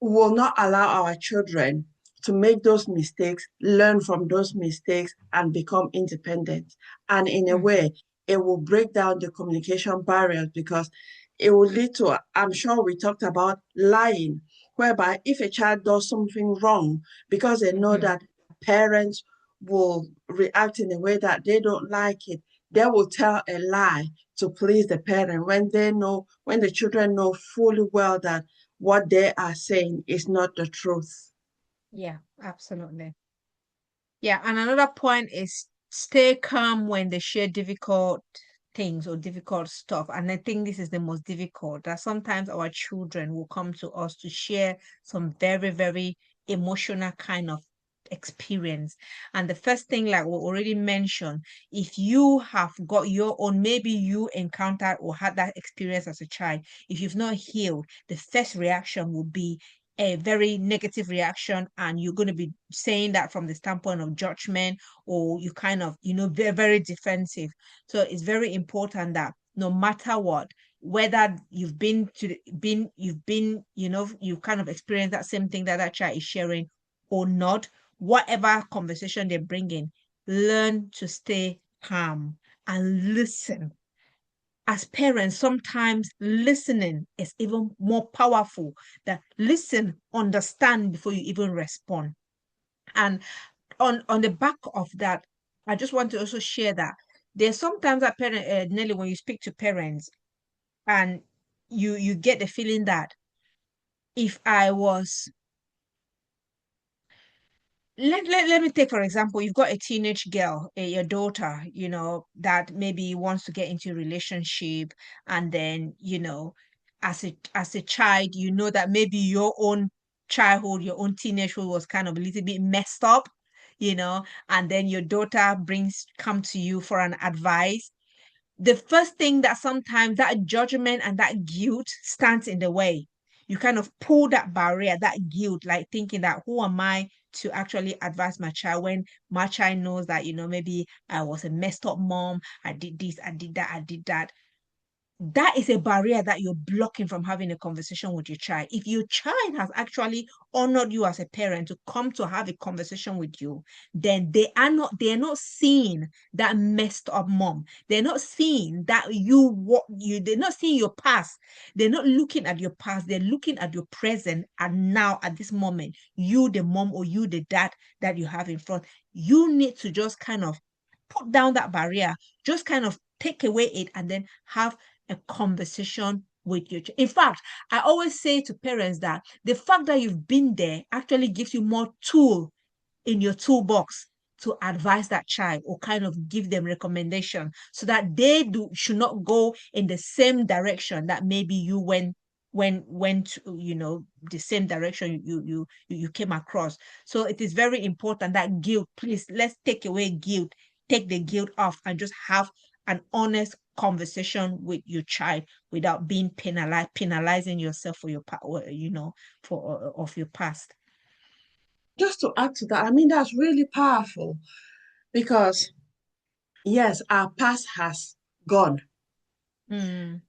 will not allow our children to make those mistakes, learn from those mistakes, and become independent. And in a hmm, way, it will break down the communication barriers because it will lead to, I'm sure we talked about lying, whereby if a child does something wrong, because they know hmm, that parents will react in a way that they don't like it, they will tell a lie to please the parent when they know, when the children know fully well that what they are saying is not the truth. yeah, absolutely. Yeah, and another point is stay calm when they share difficult things or difficult stuff. And I think this is the most difficult, that sometimes our children will come to us to share some very, very emotional kind of experience. And the first thing, like we already mentioned, if you have got your own, maybe you encountered or had that experience as a child, if you've not healed, the first reaction will be a very negative reaction, and you're going to be saying that from the standpoint of judgment, or you kind of, very, very defensive. So it's very important that no matter what, whether you've been, you kind of experienced that same thing that that child is sharing or not, whatever conversation they bring in, learn to stay calm and listen. As parents, sometimes listening is even more powerful. That listen, understand before you even respond. And on the back of that, I just want to also share that there's sometimes that parent, Nelly, when you speak to parents, and you get the feeling that if I was let me take, for example, you've got a teenage girl, your daughter, that maybe wants to get into a relationship, and then, as a child, that maybe your own childhood, your own teenagehood was kind of a little bit messed up, and then your daughter come to you for an advice. The first thing that sometimes that judgment and that guilt stands in the way. You kind of pull that barrier, that guilt, like thinking that who am I to actually advise my child when my child knows that, maybe I was a messed up mom, I did this, I did that, I did that. That is a barrier that you're blocking from having a conversation with your child. If your child has actually honored you as a parent to come to have a conversation with you, then they're not seeing that messed up mom. They're not seeing that they're not seeing your past. They're not looking at your past. They're looking at your present and now at this moment, you the mom or you the dad that you have in front. You need to just kind of put down that barrier, just kind of take away it, and then have a conversation with your child. In fact, I always say to parents that the fact that you've been there actually gives you more tool in your toolbox to advise that child or kind of give them recommendation so that they should not go in the same direction that maybe you went the same direction you came across. So it is very important that guilt, please, let's take away guilt, take the guilt off, and just have an honest conversation with your child without being penalizing yourself for for of your past. Just to add to that, I mean, that's really powerful because, yes, our past has gone. Mm,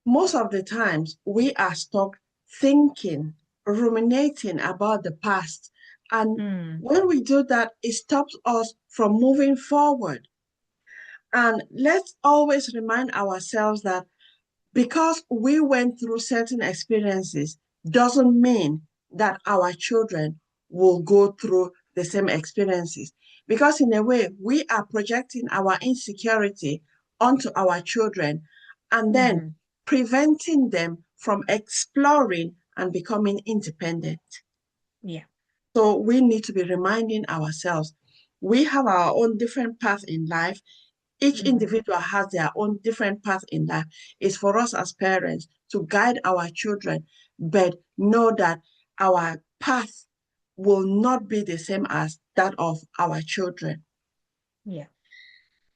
Most of the times, we are stuck thinking, ruminating about the past. And mm, when we do that, it stops us from moving forward. And let's always remind ourselves that because we went through certain experiences doesn't mean that our children will go through the same experiences. Because in a way, we are projecting our insecurity onto our children and then mhm. preventing them from exploring and becoming independent. Yeah. So we need to be reminding ourselves We have our own different path in life. Each Mm-hmm. individual has their own different path in life. It's for us as parents to guide our children, but know that our path will not be the same as that of our children. Yeah,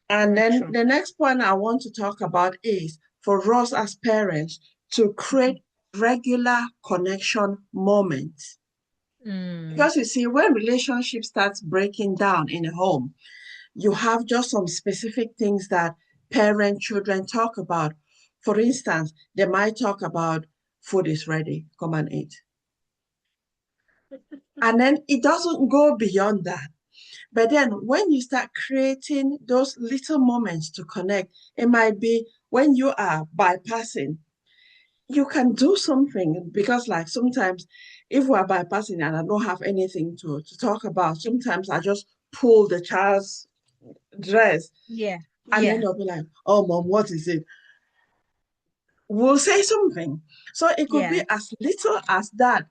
And very then true. the next point I want to talk about is for us as parents to create regular connection moments. Mm, Because you see, when relationship starts breaking down in a home, you have just some specific things that parent children talk about. For instance, they might talk about food is ready, come and eat. And then it doesn't go beyond that. But then when you start creating those little moments to connect, it might be when you are bypassing, you can do something because like sometimes if we're bypassing and I don't have anything to talk about, sometimes I just pull the child's dress yeah, and then yeah, they'll be like, oh mom, what is it? We'll say something. So it could be yeah. as little as that.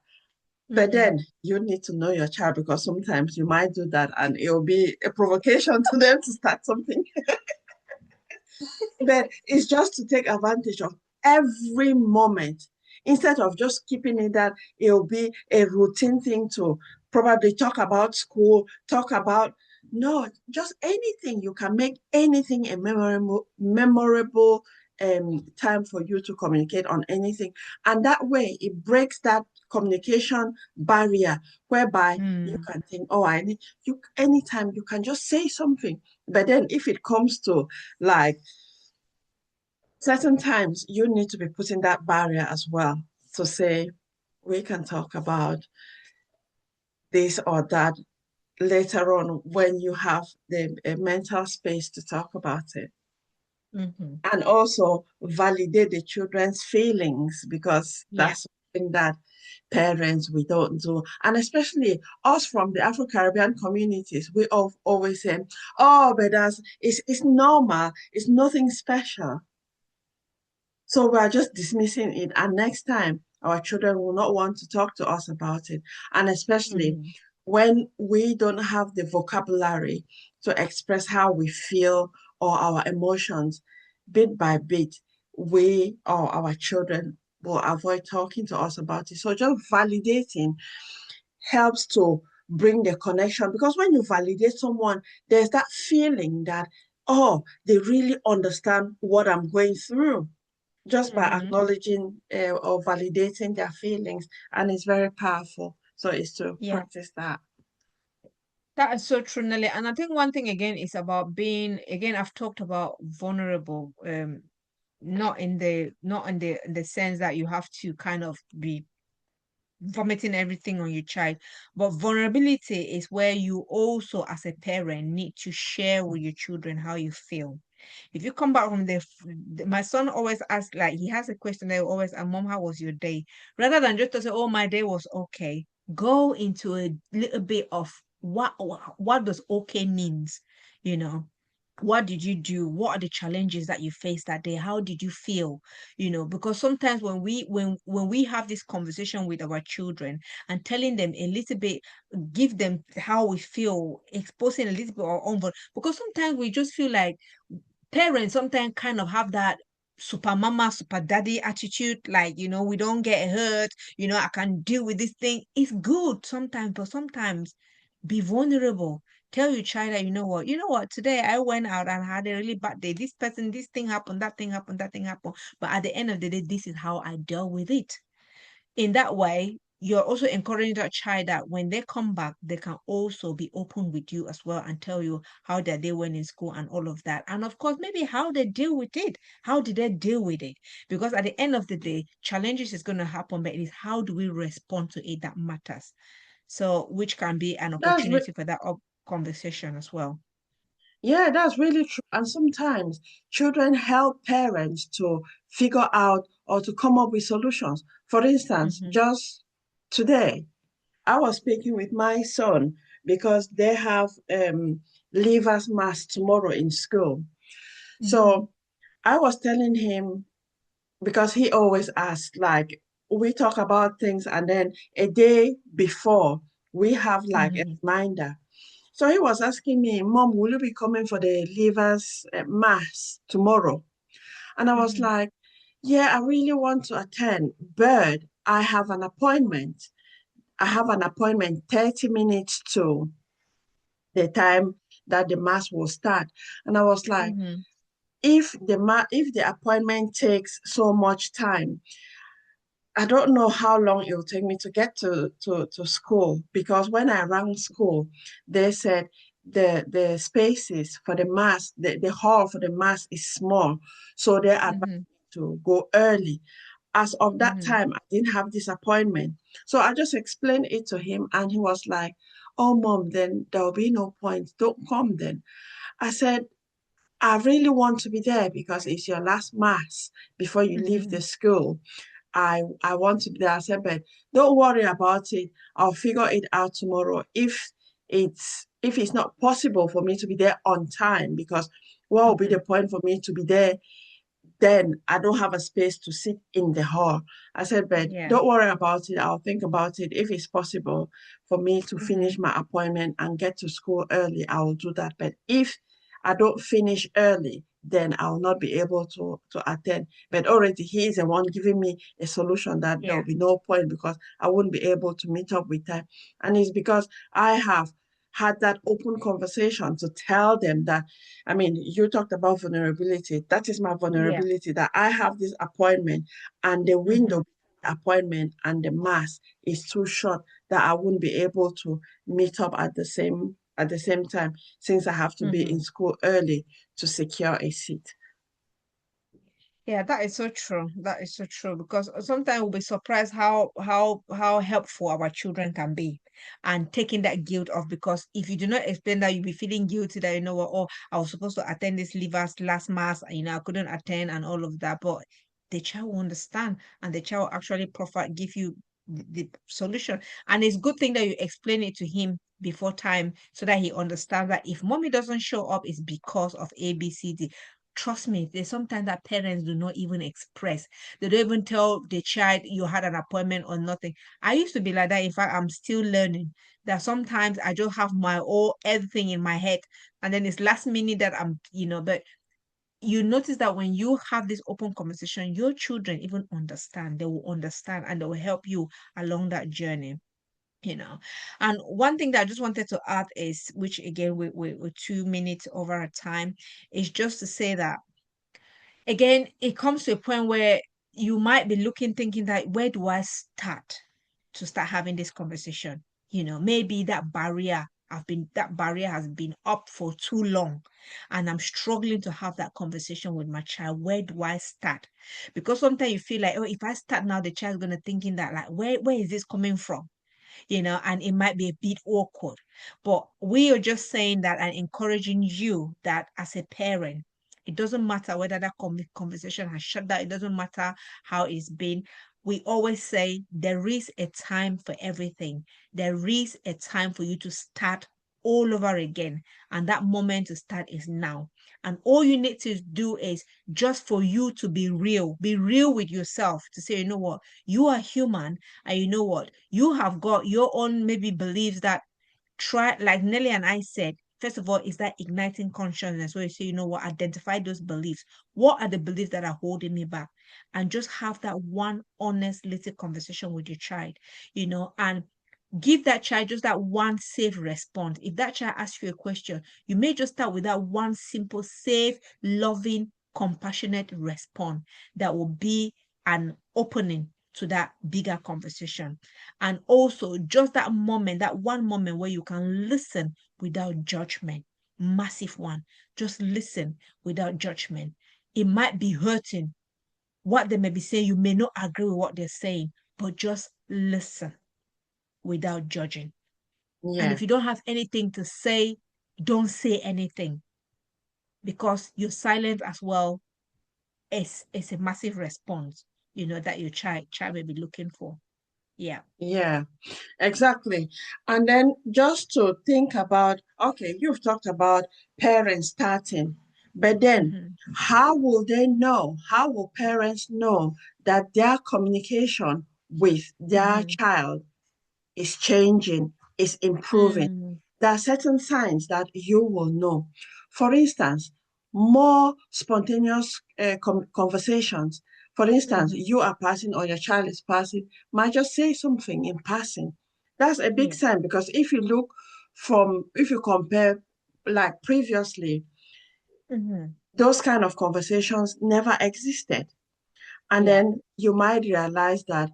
But Mm-hmm. then you need to know your child because sometimes you might do that and it'll be a provocation to them to start something. But it's just to take advantage of every moment instead of just keeping it that it'll be a routine thing to probably talk about school, talk about no, just anything. You can make anything a memorable time for you to communicate on anything. And that way it breaks that communication barrier whereby you Mm, can think, oh, I need you anytime you can just say something. But then if it comes to like certain times you need to be putting that barrier as well to say we can talk about this or that later on when you have the mental space to talk about it mm-hmm. and also validate the children's feelings because Yeah. that's something that parents we don't do and especially us from the Afro-Caribbean communities we always say oh but that's it's normal, it's nothing special. So we are just dismissing it. And next time, our children will not want to talk to us about it. And especially Mm-hmm. when we don't have the vocabulary to express how we feel or our emotions, bit by bit, we or our children will avoid talking to us about it. So just validating helps to bring the connection because when you validate someone, there's that feeling that, oh, they really understand what I'm going through just by Mm-hmm. acknowledging or validating their feelings. And it's very powerful. So it's to Yeah. practice that. That is so true, Nelly. And I think one thing again is about being, again, I've talked about vulnerable, not in the sense that you have to kind of be vomiting everything on your child. But vulnerability is where you also, as a parent, need to share with your children how you feel. If you come back from my son always asks, like, he has a question that always, and mom, how was your day? Rather than just to say, oh, my day was okay, go into a little bit of what does okay means, you know. What did you do? What are the challenges that you faced that day? How did you feel? Because sometimes when we have this conversation with our children and telling them a little bit, give them how we feel, exposing a little bit our own, because sometimes we just feel like parents sometimes kind of have that super mama, super daddy attitude, like, we don't get hurt, I can deal with this thing. It's good sometimes, but sometimes be vulnerable. Tell your child that, you know what, today I went out and had a really bad day. This thing happened, that thing happened, that thing happened. But at the end of the day, this is how I dealt with it. In that way, you're also encouraging that child that when they come back, they can also be open with you as well and tell you how their day went in school and all of that. And of course, maybe how they deal with it. How did they deal with it? Because at the end of the day, challenges is going to happen, but it is how do we respond to it that matters. So, which can be an That's re- opportunity for that conversation as well. yeah, that's really true. And sometimes children help parents to figure out or to come up with solutions. For instance, Mm-hmm. just today, I was speaking with my son because they have leavers mass tomorrow in school. Mm-hmm. So I was telling him because he always asks, like, we talk about things and then a day before we have like a Mm-hmm. reminder. So he was asking me, Mom, will you be coming for the leavers mass tomorrow? And I was Mm-hmm. like, yeah, I really want to attend, but I have an appointment. I have an appointment 30 minutes to the time that the mass will start. And I was like, Mm-hmm. if the appointment takes so much time, I don't know how long it will take me to get to school, because when I rang school, they said the spaces for the mass, the hall for the mass is small. So they advised Mm-hmm. me to go early. As of that Mm-hmm. time, I didn't have this appointment. So I just explained it to him, and he was like, "Oh, Mom, then there'll be no point. Don't come then." I said, "I really want to be there because it's your last mass before you leave Mm-hmm. the school. I want to be there." I said, "But don't worry about it. I'll figure it out tomorrow. If it's not possible for me to be there on time, because what will be Mm-hmm. the point for me to be there, then I don't have a space to sit in the hall." I said, "But Yeah. don't worry about it. I'll think about it. If it's possible for me to Mm-hmm. finish my appointment and get to school early, I will do that. But if I don't finish early, then I'll not be able to attend." But already he is the one giving me a solution that Yeah. there'll be no point because I wouldn't be able to meet up with time. And it's because I have had that open conversation to tell them that, I mean, you talked about vulnerability. That is my Yeah. vulnerability, that I have this appointment and the Mm-hmm. window appointment and the mass is too short, that I wouldn't be able to meet up at the same time, since I have to be Mm-hmm. in school early to secure a seat. Yeah, that is so true. That is so true because sometimes we'll be surprised how helpful our children can be, and taking that guilt off. Because if you do not explain that, you'll be feeling guilty that, you know what, oh, I was supposed to attend this leavers last mass, and, I couldn't attend and all of that. But the child will understand, and the child will actually give you the solution. And it's good thing that you explain it to him before time so that he understands that if mommy doesn't show up, it's because of ABCD. Trust me, there's sometimes that parents do not even express. They don't even tell the child you had an appointment or nothing. I used to be like that. In fact, I'm still learning that sometimes I just have my all everything in my head, and then it's last minute that but you notice that when you have this open conversation, your children even understand. They will understand and they will help you along that journey. You know, and one thing that I just wanted to add is, which again, we're 2 minutes over a time, is just to say that again, it comes to a point where you might be looking, thinking that where do I start to start having this conversation? Maybe that barrier has been up for too long, and I'm struggling to have that conversation with my child. Where do I start? Because sometimes you feel like, oh, if I start now, the child's gonna thinking that, like, where is this coming from? And it might be a bit awkward. But we are just saying that and encouraging you that as a parent, it doesn't matter whether that conversation has shut down, it doesn't matter how it's been. We always say there is a time for everything. There is a time for you to start all over again. And that moment to start is now. And all you need to do is just for you to be real with yourself, to say, you know what, you are human, and you know what, you have got your own maybe beliefs that try, like Nelly and I said, first of all, is that igniting consciousness where you say, you know what, identify those beliefs. What are the beliefs that are holding me back? And just have that one honest little conversation with your child, and give that child just that one safe response. If that child asks you a question, you may just start with that one simple, safe, loving, compassionate response that will be an opening to that bigger conversation. And also, just that moment, that one moment where you can listen without judgment. Massive one. Just listen without judgment. It might be hurting. What they may be saying, you may not agree with what they're saying, but just listen without judging. And Yeah, if you don't have anything to say, don't say anything, because your silence as well is a massive response, that your child may be looking for. Yeah. yeah, exactly. And then just to think about, okay, you've talked about parents starting, but then Mm-hmm. how will they know? How will parents know that their communication with their Mm-hmm. child is changing, is improving? there are certain signs that you will know. For instance, more spontaneous conversations. For instance, Mm-hmm. you are passing or your child is passing, might just say something in passing. That's a big Yeah. sign because if you compare like previously, Mm-hmm. those kind of conversations never existed. And Yeah. then you might realize that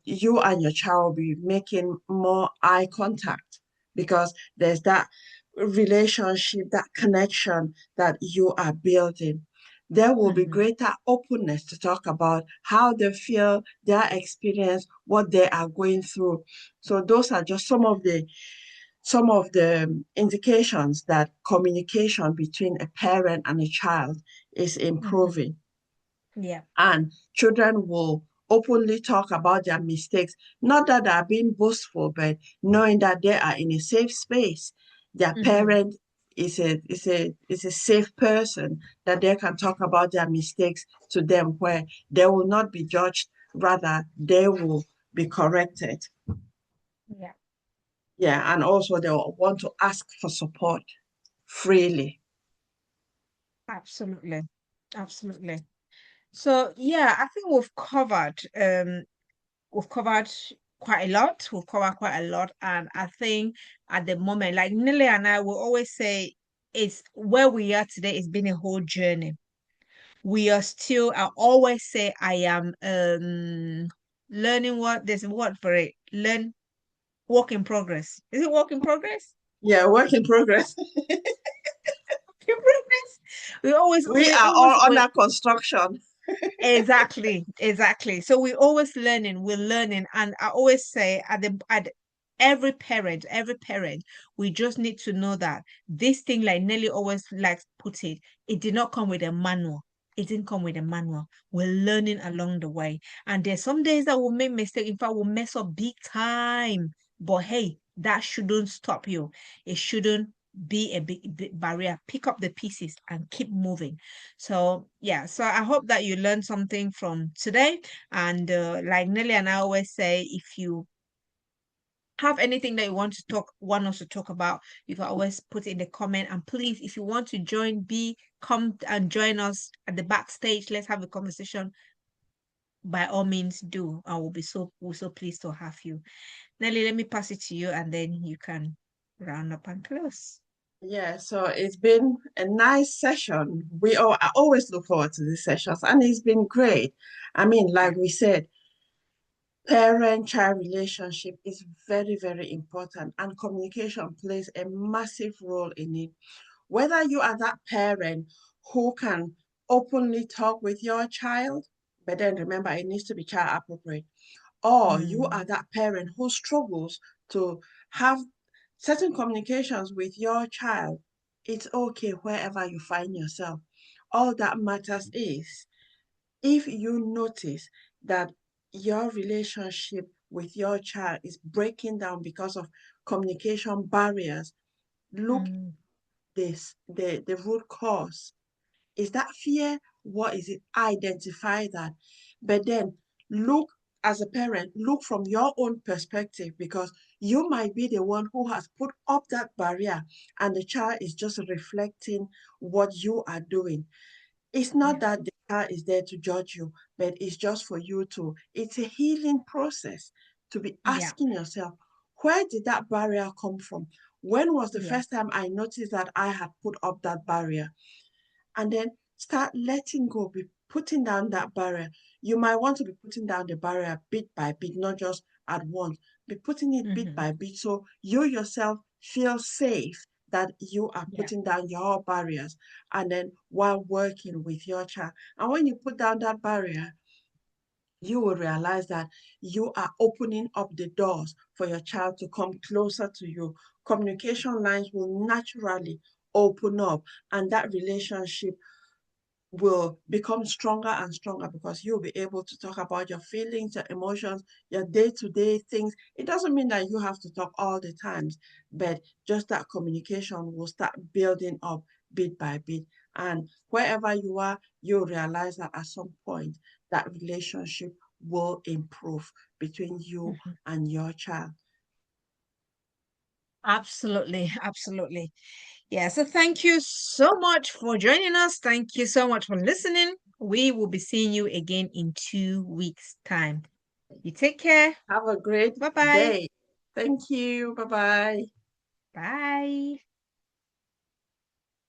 you and your child will be making more eye contact because there's that relationship, that connection that you are building. There will be Mm-hmm. greater openness to talk about how they feel, their experience, what they are going through. So those are just some of the indications that communication between a parent and a child is Mm-hmm. improving, Yeah. and children will openly talk about their mistakes, not that they are being boastful, but knowing that they are in a safe space. Their Mm-hmm. parent is a safe person that they can talk about their mistakes to them, where they will not be judged, rather they will be corrected. Yeah. Yeah, and also they will want to ask for support freely. Absolutely. Absolutely. So yeah, I think we've covered quite a lot. We've covered quite a lot. And I think at the moment, like Nile and I will always say, it's where we are today, it's been a whole journey. We are still, I always say I am learning what there's a word for it. Learn work in progress. Is it work in progress? Yeah, work in progress. Work in progress. We always We we are always all we under construction. Exactly, exactly. So we're always learning, we're learning. And I always say at every parent, we just need to know that this thing, like Nelly always likes put it, it did not come with a manual. It didn't come with a manual. We're learning along the way. And there's some days that we'll make mistake. In fact, we'll mess up big time. But hey, that shouldn't stop you. It shouldn't be a big barrier. Pick up the pieces and keep moving. So yeah, so I hope that you learned something from today. And like Nelly and I always say, if you have anything that you want us to talk about, you can always put it in the comment. And please, if you want to come and join us at the backstage. Let's have a conversation. By all means, do. I will be we're so pleased to have you. Nelly, let me pass it to you, and then you can round up and close. Yeah, so it's been a nice session. I always look forward to these sessions, and it's been great. I mean, like Yeah. we said, parent-child relationship is very, very important, and communication plays a massive role in it. Whether you are that parent who can openly talk with your child, but then remember it needs to be child appropriate, or you are Mm, that parent who struggles to have certain communications with your child, it's okay wherever you find yourself. All that matters is if you notice that your relationship with your child is breaking down because of communication barriers, look mm, the root cause. Is that fear? What is it? Identify that. But then look, as a parent, look from your own perspective, because you might be the one who has put up that barrier and the child is just reflecting what you are doing. It's not yeah. that the child is there to judge you, but it's just for you to, it's a healing process to be Yeah. asking yourself, where did that barrier come from? When was the Yeah. first time I noticed that I had put up that barrier? And then start letting go, be putting down that barrier. You might want to be putting down the barrier bit by bit, not just at once. Be putting it bit Hmm. by bit so you yourself feel safe that you are Yeah. putting down your barriers, and then while working with your child. And when you put down that barrier, you will realize that you are opening up the doors for your child to come closer to you. Communication lines will naturally open up, and that relationship will become stronger and stronger because you'll be able to talk about your feelings, your emotions, your day-to-day things. It doesn't mean that you have to talk all the times, but just that communication will start building up bit by bit. And wherever you are, you'll realize that at some point that relationship will improve between you Mhm. and your child. Absolutely, absolutely. Yeah, so thank you so much for joining us. Thank you so much for listening. We will be seeing you again in 2 weeks' time. You take care. Have a great Bye-bye. day. Thank you. Bye bye. Bye.